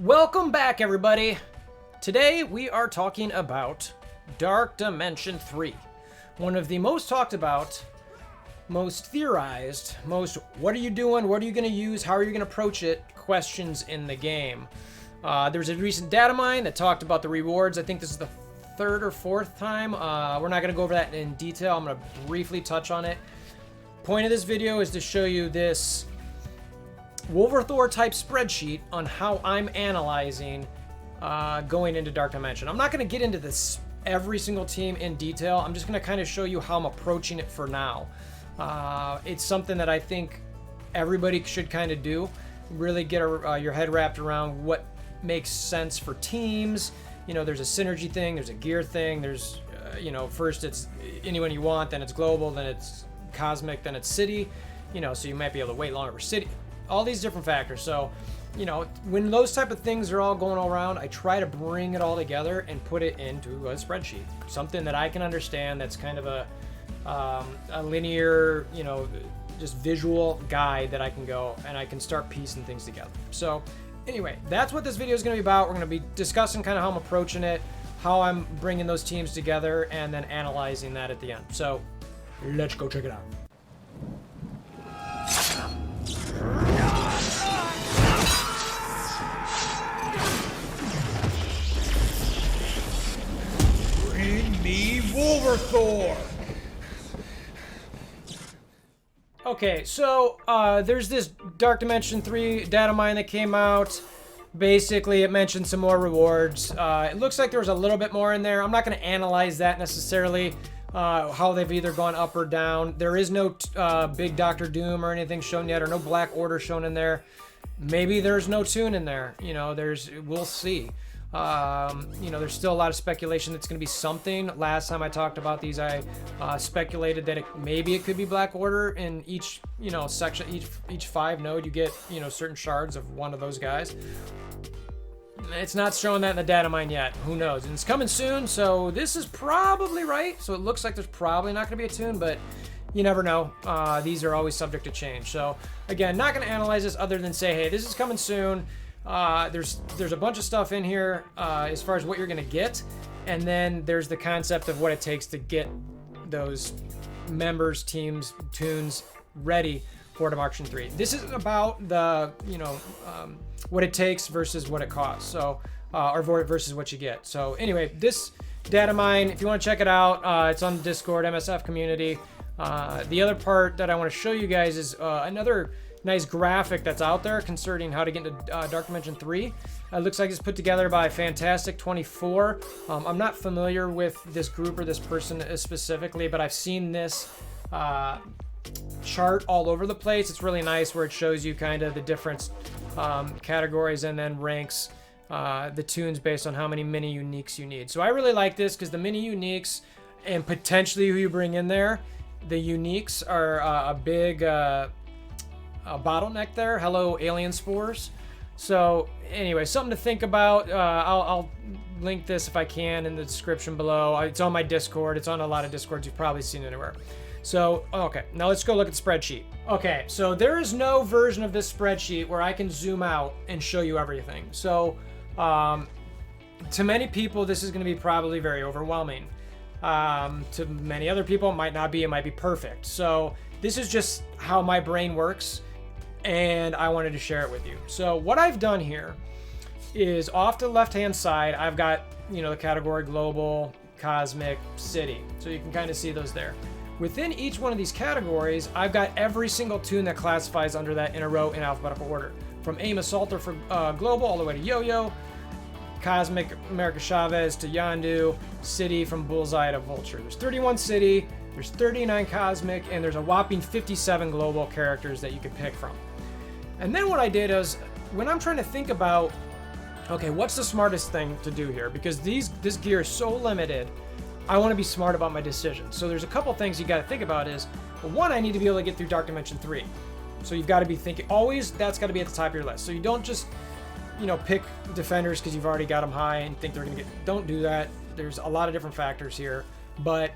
Welcome back, everybody. Today we are talking about Dark Dimension 3. One of the most talked about, most theorized, most what are you doing, what are you going to use, how are you going to approach it questions in the game. There's a recent data mine that talked about the rewards. I think this is the third or fourth time. We're not going to go over that in detail. I'm going to briefly touch on it. Point of this video is to show you this WolverThor type spreadsheet on how I'm analyzing going into Dark Dimension. I'm not going to get into this every single team in detail. I'm just going to kind of show you how I'm approaching it for now. It's something that I think everybody should kind of do. Really get your head wrapped around what makes sense for teams. You know, there's a synergy thing, there's a gear thing, there's, first it's anyone you want, then it's global, then it's cosmic, then it's city. So you might be able to wait longer for city. All these different factors. So, when those type of things are all going around, I try to bring it all together and put it into a spreadsheet. Something that I can understand that's kind of a linear, just visual guide that I can go and I can start piecing things together. So anyway, that's what this video is going to be about. We're going to be discussing kind of how I'm approaching it, how I'm bringing those teams together, and then analyzing that at the end. So let's go check it out. Bring me WolverThor! Okay, so there's this Dark Dimension 3 data mine that came out. Basically, it mentioned some more rewards. It looks like there was a little bit more in there. I'm not going to analyze that necessarily, how they've either gone up or down. There is no big Doctor Doom or anything shown yet, or no Black Order shown in there. Maybe there's no Tune in there. We'll see. There's still a lot of speculation that's going to be something. Last time I talked about these, I speculated that maybe it could be Black Order in each, section, each 5 node, you get, certain shards of one of those guys. It's not showing that in the data mine yet. Who knows? And it's coming soon, so this is probably right. So it looks like there's probably not going to be a Tune, but you never know. These are always subject to change. So again, not going to analyze this other than say, hey, this is coming soon. There's a bunch of stuff in here as far as what you're going to get, and then there's the concept of what it takes to get those members, teams, tunes ready for Dimension 3. This is about the what it takes versus what it costs, so or versus what you get. So anyway, this data mine, if you want to check it out, it's on the Discord MSF community. The other part that I want to show you guys is another nice graphic that's out there concerning how to get into Dark Dimension 3. It looks like it's put together by Fantastic24. I'm not familiar with this group or this person specifically, but I've seen this chart all over the place. It's really nice where it shows you kind of the different categories and then ranks the tunes based on how many mini uniques you need. So I really like this because the mini uniques and potentially who you bring in there, the uniques are a big a bottleneck there. Hello, alien spores. So anyway, something to think about. I'll link this if I can in the description below. It's on my Discord. It's on a lot of Discords. You've probably seen it anywhere. So, okay, now let's go look at the spreadsheet. Okay, so there is no version of this spreadsheet where I can zoom out and show you everything. So to many people, this is going to be probably very overwhelming. To many other people, it might not be. It might be perfect. So this is just how my brain works, and I wanted to share it with you. So what I've done here is off to the left-hand side, I've got, the category global, cosmic, city. So you can kind of see those there. Within each one of these categories, I've got every single tune that classifies under that in a row in alphabetical order. From Aim Assaulter for global all the way to Yo-Yo, Cosmic America Chavez to Yondu, City from Bullseye to Vulture. There's 31 City, there's 39 Cosmic, and there's a whopping 57 global characters that you can pick from. And then what I did is, when I'm trying to think about, okay, what's the smartest thing to do here? Because this gear is so limited, I want to be smart about my decisions. So there's a couple things you got to think about is, well, one, I need to be able to get through Dark Dimension 3. So you've got to be thinking, always, that's got to be at the top of your list. So you don't just, pick defenders because you've already got them high and think they're going to get, don't do that. There's a lot of different factors here. But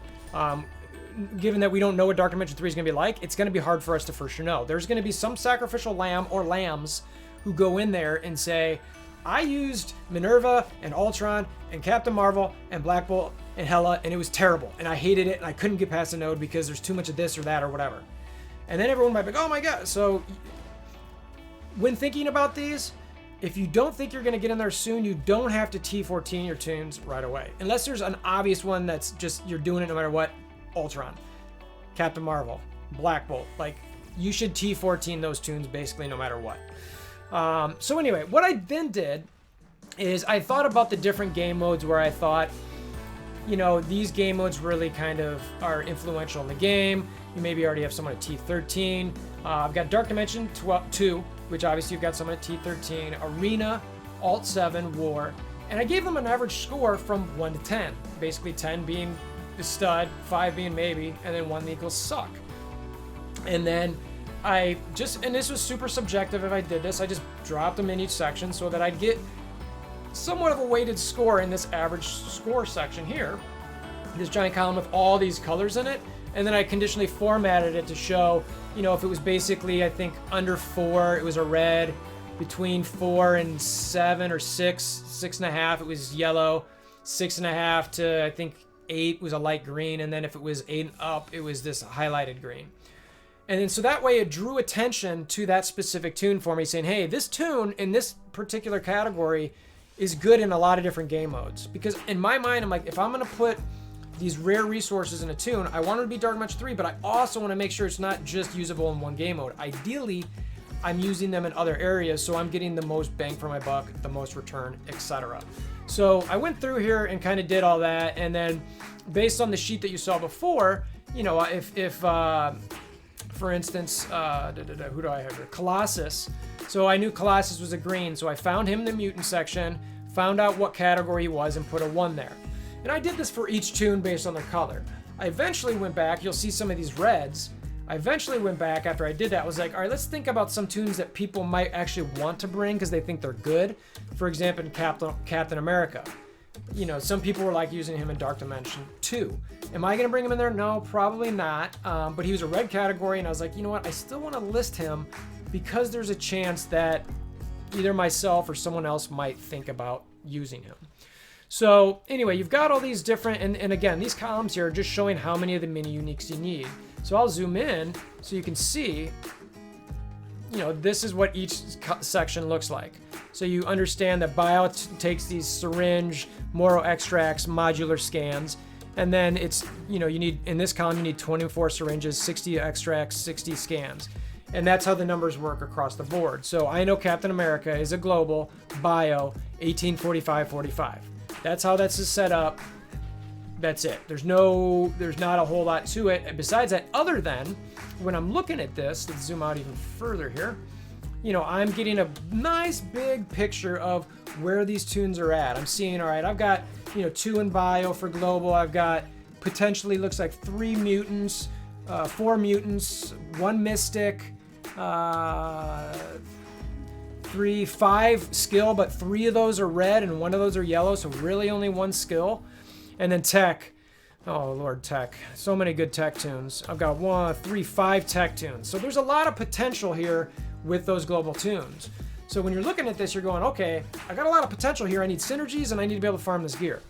given that we don't know what Dark Dimension 3 is going to be like, it's going to be hard for us to for sure know. There's going to be some sacrificial lamb or lambs who go in there and say, I used Minerva and Ultron and Captain Marvel and Black Bolt and Hela, and it was terrible. And I hated it, and I couldn't get past the node because there's too much of this or that or whatever. And then everyone might be like, oh my god. So when thinking about these, if you don't think you're going to get in there soon, you don't have to T14 your tunes right away. Unless there's an obvious one that's just, you're doing it no matter what. Ultron, Captain Marvel, Black Bolt. Like, you should T14 those tunes basically no matter what. So anyway, what I then did is I thought about the different game modes where I thought, you know, these game modes really kind of are influential in the game. You maybe already have someone at T13. I've got Dark Dimension 2, which obviously you've got someone at T13, Arena, Alt 7, War, and I gave them an average score from 1 to 10. Basically 10 being the stud, 5 being maybe, and then 1 equals suck. And then I just, and this was super subjective if I did this, I just dropped them in each section so that I'd get somewhat of a weighted score in this average score section here, this giant column with all these colors in it. And then I conditionally formatted it to show, you know, if it was basically, I think, under 4, it was a red. Between 4 and 7 or 6, 6.5, it was yellow. 6.5 to, I think, 8 was a light green. And then if it was 8 and up, it was this highlighted green. And then so that way it drew attention to that specific tune for me, saying, hey, this tune in this particular category is good in a lot of different game modes. Because in my mind, I'm like, if I'm going to put these rare resources in a tune, I want it to be Dark Match 3, but I also want to make sure it's not just usable in one game mode. Ideally, I'm using them in other areas, so I'm getting the most bang for my buck, the most return, etc. So I went through here and kind of did all that, and then based on the sheet that you saw before, you know, if for instance, who do I have here? Colossus. So I knew Colossus was a green, so I found him in the mutant section, found out what category he was, and put a 1 there. And I did this for each tune based on their color. I eventually went back, you'll see some of these reds. I eventually went back after I did that, I was like, all right, let's think about some tunes that people might actually want to bring because they think they're good. For example, Captain America. You know, some people were like using him in Dark Dimension 2. Am I going to bring him in there? No, probably not. But he was a red category, and I was like, you know what? I still want to list him because there's a chance that either myself or someone else might think about using him. So anyway, you've got all these different, and again, these columns here are just showing how many of the mini uniques you need. So I'll zoom in so you can see, you know, this is what each section looks like. So you understand that Bio takes these syringe, Moro extracts, modular scans, and then it's, you know, you need, in this column, you need 24 syringes, 60 extracts, 60 scans. And that's how the numbers work across the board. So I know Captain America is a global Bio 1845-45. That's how that's set up. That's it. There's not a whole lot to it. Besides that, other than when I'm looking at this, let's zoom out even further here. You know, I'm getting a nice big picture of where these tunes are at. I'm seeing, all right, I've got, you know, 2 in Bio for global. I've got potentially looks like 3 mutants, 4 mutants, 1 mystic, 5 skill, but 3 of those are red and 1 of those are yellow, so really only 1 skill. And then tech. Oh Lord, tech. So many good tech tunes. I've got 5 tech tunes. So there's a lot of potential here with those global tunes. So when you're looking at this, you're going, okay, I got a lot of potential here. I need synergies and I need to be able to farm this gear.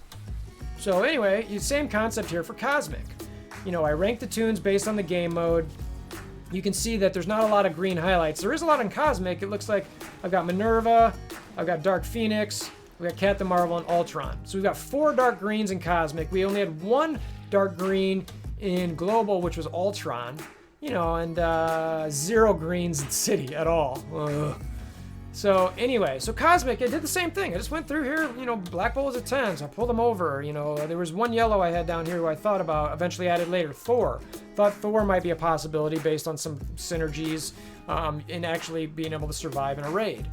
So anyway, same concept here for Cosmic. You know, I rank the tunes based on the game mode. You can see that there's not a lot of green highlights. There is a lot in Cosmic. It looks like I've got Minerva, I've got Dark Phoenix, we got Captain Marvel and Ultron. So we've got 4 dark greens in Cosmic. We only had 1 dark green in Global, which was Ultron. You know, and 0 greens in City at all. Ugh. So anyway, so Cosmic, I did the same thing. I just went through here, you know, Black Bolt was at 10, so I pulled them over. You know, there was 1 yellow I had down here who I thought about, eventually added later, Thor. Thought Thor might be a possibility based on some synergies in actually being able to survive in a raid.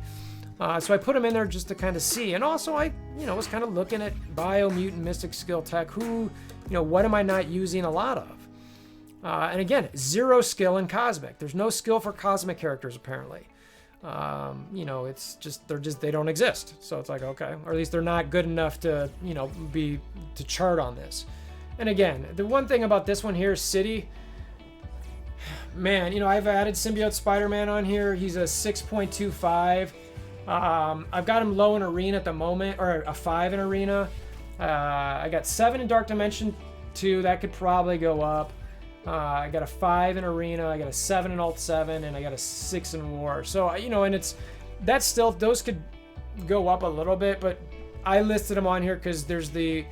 So I put him in there just to kind of see. And also I, you know, was kind of looking at Bio, Mutant, Mystic, Skill, Tech, who, you know, what am I not using a lot of? And again, 0 skill in Cosmic. There's no skill for Cosmic characters apparently. You know, it's just, they don't exist. So it's like, okay, or at least they're not good enough to, you know, to chart on this. And again, the one thing about this one here, City, man, you know, I've added Symbiote Spider-Man on here. He's a 6.25. I've got him low in arena at the moment, or a 5 in arena. I got 7 in Dark Dimension 2. That could probably go up. I got a 5 in arena. I got a 7 in Alt 7, and I got a 6 in War. So, you know, and that's still, those could go up a little bit, but I listed him on here because there's the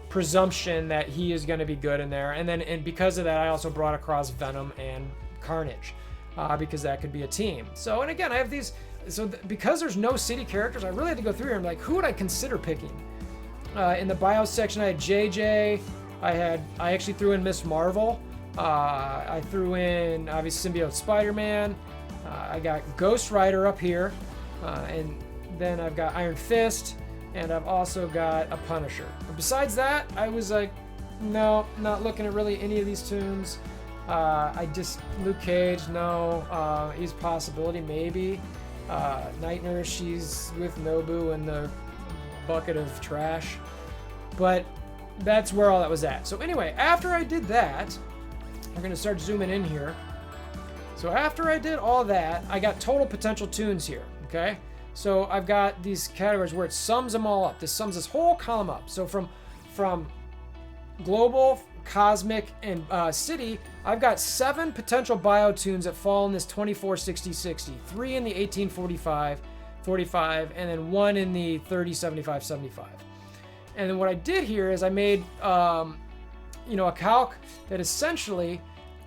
presumption that he is going to be good in there. And because of that, I also brought across Venom and Carnage, because that could be a team. So, and again, I have these, because there's no city characters, I really had to go through here and like, who would I consider picking? In the BIOS section, I had JJ. I actually threw in Miss Marvel. I threw in, obviously, Symbiote Spider-Man. I got Ghost Rider up here. And then I've got Iron Fist. And I've also got a Punisher. But besides that, I was like, no, not looking at really any of these tunes. Luke Cage, no. He's a possibility, maybe. Night Nurse, she's with Nobu in the bucket of trash. But that's where all that was at. So anyway, after I did that, we're going to start zooming in here. So after I did all that, I got total potential tunes here, okay? So I've got these categories where it sums them all up. This sums this whole column up. So from global, cosmic, and city, I've got 7 potential bio tunes that fall in this 24-60-60. 3 in the 18-45, and then 1 in the 30-75-75. And then what I did here is I made, a calc that essentially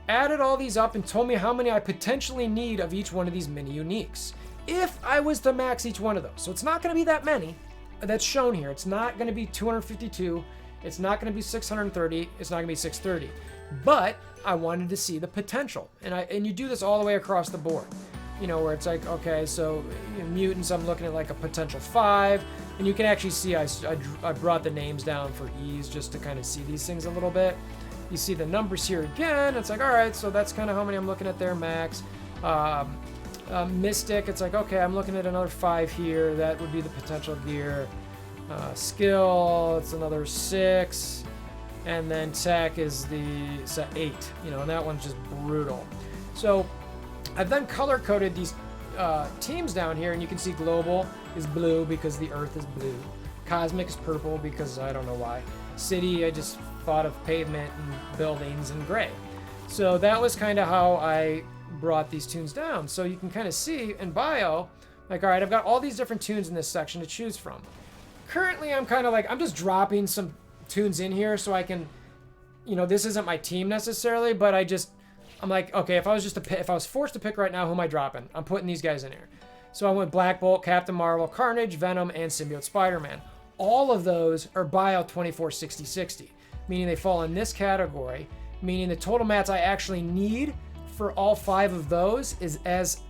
added all these up and told me how many I potentially need of each one of these mini uniques if I was to max each one of those. So it's not going to be that many that's shown here. It's not going to be 252. It's not going to be 630. It's not going to be 630. But I wanted to see the potential. And you do this all the way across the board. You know, where it's like, okay, so mutants, I'm looking at like a potential 5. And you can actually see I brought the names down for ease just to kind of see these things a little bit. You see the numbers here again. It's like, all right, so that's kind of how many I'm looking at there, max. Mystic, it's like, okay, I'm looking at another 5 here. That would be the potential gear. Skill, it's another 6. And then tech is 8, and that one's just brutal. So I've then color-coded these teams down here, and you can see global is blue because the Earth is blue. Cosmic is purple because I don't know why. City, I just thought of pavement and buildings and gray. So that was kind of how I brought these tunes down. So you can kind of see in bio, like, all right, I've got all these different tunes in this section to choose from. Currently, I'm kind of like, I'm just dropping some tunes in here so I can, this isn't my team necessarily, but I'm like, okay, if I was forced to pick right now, who am I dropping? I'm putting these guys in here. So I went Black Bolt, Captain Marvel, Carnage, Venom, and Symbiote Spider-Man. All of those are bio 24-60-60, meaning they fall in this category, meaning the total mats I actually need for all 5 of those is as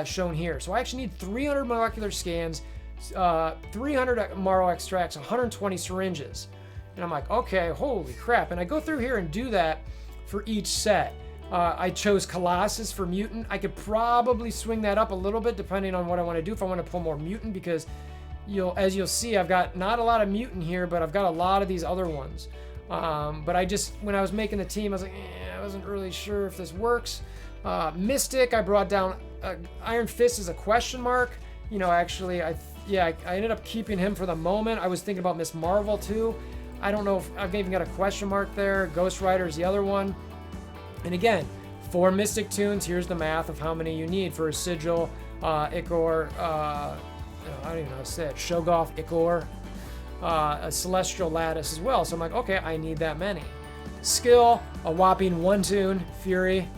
shown here. So I actually need 300 molecular scans, 300 Marrow extracts, 120 syringes. And I'm like, okay, holy crap. And I go through here and do that for each set. I chose Colossus for mutant. I could probably swing that up a little bit depending on what I want to do. If I want to pull more mutant, because as you'll see, I've got not a lot of mutant here, but I've got a lot of these other ones. But when I was making the team, I was like, I wasn't really sure if this works. Mystic, I brought down. Iron Fist is a question mark. Actually, I ended up keeping him for the moment. I was thinking about Miss Marvel too. I don't know if I've even got a question mark there. Ghost Rider is the other one. And again, 4 Mystic tunes. Here's the math of how many you need for a Sigil, Ichor, I don't even know how to say it, Shogoth, Ichor, a Celestial Lattice as well. So I'm like, okay, I need that many. Skill, a whopping 1 tune, Fury.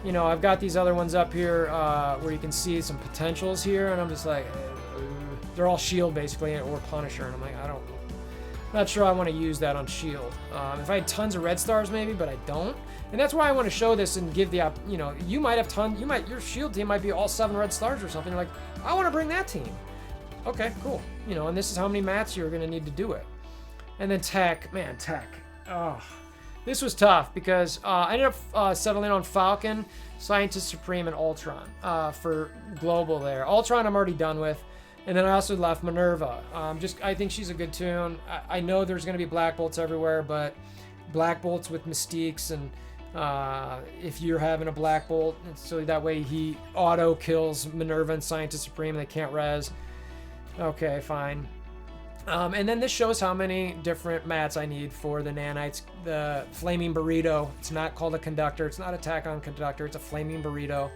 I've got these other ones up here where you can see some potentials here, and I'm just like, they're all Shield basically, or Punisher, and I'm like, not sure I want to use that on Shield. If I had tons of red stars maybe, but I don't. And that's why I want to show this and give the, you might have your Shield team might be all 7 red stars or something. You're like, I want to bring that team. Okay, cool. And this is how many mats you're going to need to do it. And then tech. Oh, this was tough because I ended up settling on Falcon, Scientist Supreme, and Ultron for global there. Ultron I'm already done with. And then I also left Minerva. I think she's a good tune. I know there's going to be Black Bolts everywhere, but Black Bolts with Mystiques, and if you're having a Black Bolt, so that way he auto kills Minerva and Scientist Supreme, and they can't res. Okay, fine. And then this shows how many different mats I need for the nanites. The flaming burrito. It's not called a conductor. It's not attack on conductor. It's a flaming burrito.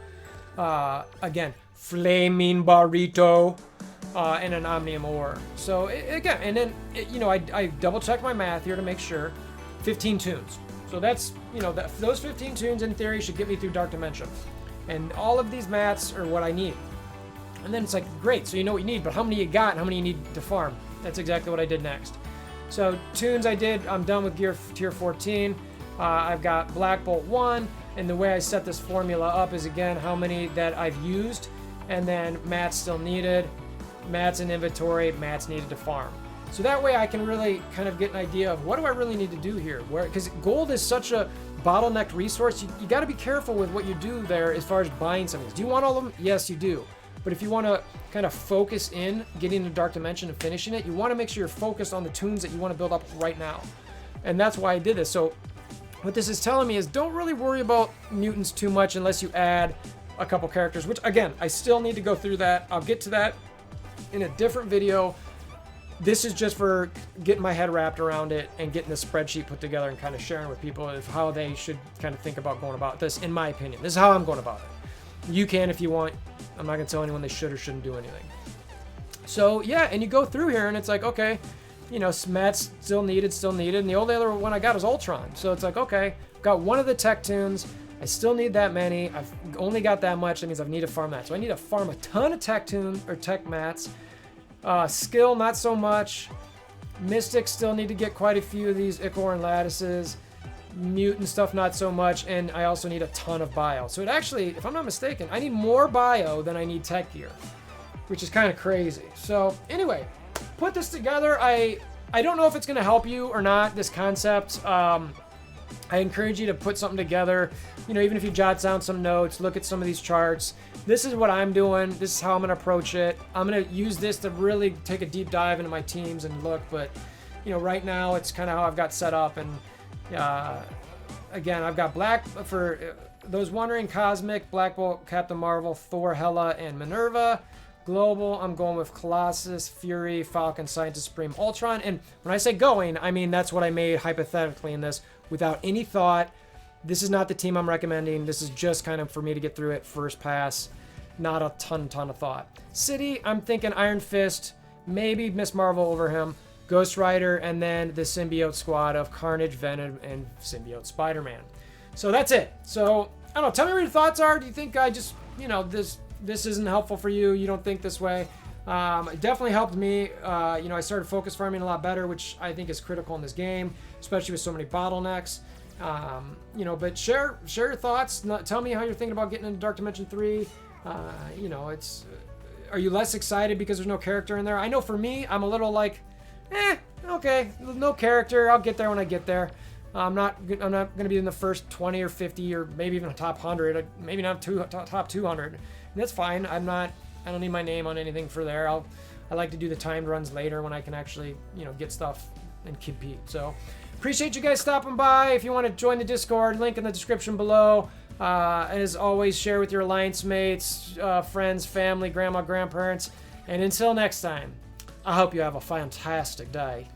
Again, flaming burrito. And an omnium ore. So again, and then you know, I double checked my math here to make sure. 15 tunes. So that's, you know, those 15 tunes in theory should get me through Dark Dimension. And all of these mats are what I need. And then it's like, great, so you know what you need, but how many you got and how many you need to farm? That's exactly what I did next. So tunes I did, I'm done with gear tier 14. I've got Black Bolt 1, and the way I set this formula up is, again, how many that I've used, and then mats still needed, mats in inventory, mats needed to farm. So that way I can really kind of get an idea of what do I really need to do here? Because gold is such a bottlenecked resource, you got to be careful with what you do there as far as buying something. Do you want all of them? Yes, you do. But if you want to kind of focus in getting into Dark Dimension and finishing it, you want to make sure you're focused on the tunes that you want to build up right now. And that's why I did this. So what this is telling me is don't really worry about mutants too much unless you add a couple characters, which again, I still need to go through that. I'll get to that in a different video. This is just for getting my head wrapped around it and getting the spreadsheet put together and kind of sharing with people of how they should kind of think about going about this, in my opinion. This is how I'm going about it. You can if you want. I'm not going to tell anyone they should or shouldn't do anything. So, yeah, and you go through here, and it's like, okay, you know, mats still needed, and the only other one I got is Ultron. So it's like, okay, got one of the tech tunes. I still need that many. I've only got that much. That means I need to farm that. So I need to farm a ton of tech tunes or tech mats. Skill, not so much. Mystic, still need to get quite a few of these Ichor and Lattices. Mutant stuff, not so much. And I also need a ton of bio. So it actually, if I'm not mistaken, I need more bio than I need tech gear, which is kind of crazy. So anyway, put this together. I don't know if it's going to help you or not, this concept. I encourage you to put something together. You know, even if you jot down some notes, look at some of these charts. This is what I'm doing. This is how I'm going to approach it. I'm going to use this to really take a deep dive into my teams and look. But, you know, right now it's kind of how I've got set up. And again, I've got Black, for those wondering, Cosmic, Black Bolt, Captain Marvel, Thor, Hela, and Minerva. Global, I'm going with Colossus, Fury, Falcon, Scientist Supreme, Ultron. And when I say going, I mean that's what I made hypothetically in this without any thought. This is not the team I'm recommending. This is just kind of for me to get through it first pass. Not a ton of thought. City, I'm thinking Iron Fist, maybe Miss Marvel over him, Ghost Rider, and then the symbiote squad of Carnage, Venom, and symbiote Spider-Man. So that's it. So, I don't know. Tell me what your thoughts are. Do you think I just, you know, this isn't helpful for you? You don't think this way? It definitely helped me. You know, I started focus farming a lot better, which I think is critical in this game, especially with so many bottlenecks. You know, but share your thoughts. Tell me how you're thinking about getting into Dark Dimension 3. You know, are you less excited because there's no character in there? I know for me, I'm a little like, okay, no character. I'll get there when I get there. I'm not going to be in the first 20 or 50 or maybe even a top 100, maybe not top 200. And that's fine. I don't need my name on anything for there. I like to do the timed runs later when I can actually, you know, get stuff and compete. So appreciate you guys stopping by. If you want to join the Discord, link in the description below. As always, share with your alliance mates, friends, family, grandma, grandparents. And until next time, I hope you have a fantastic day.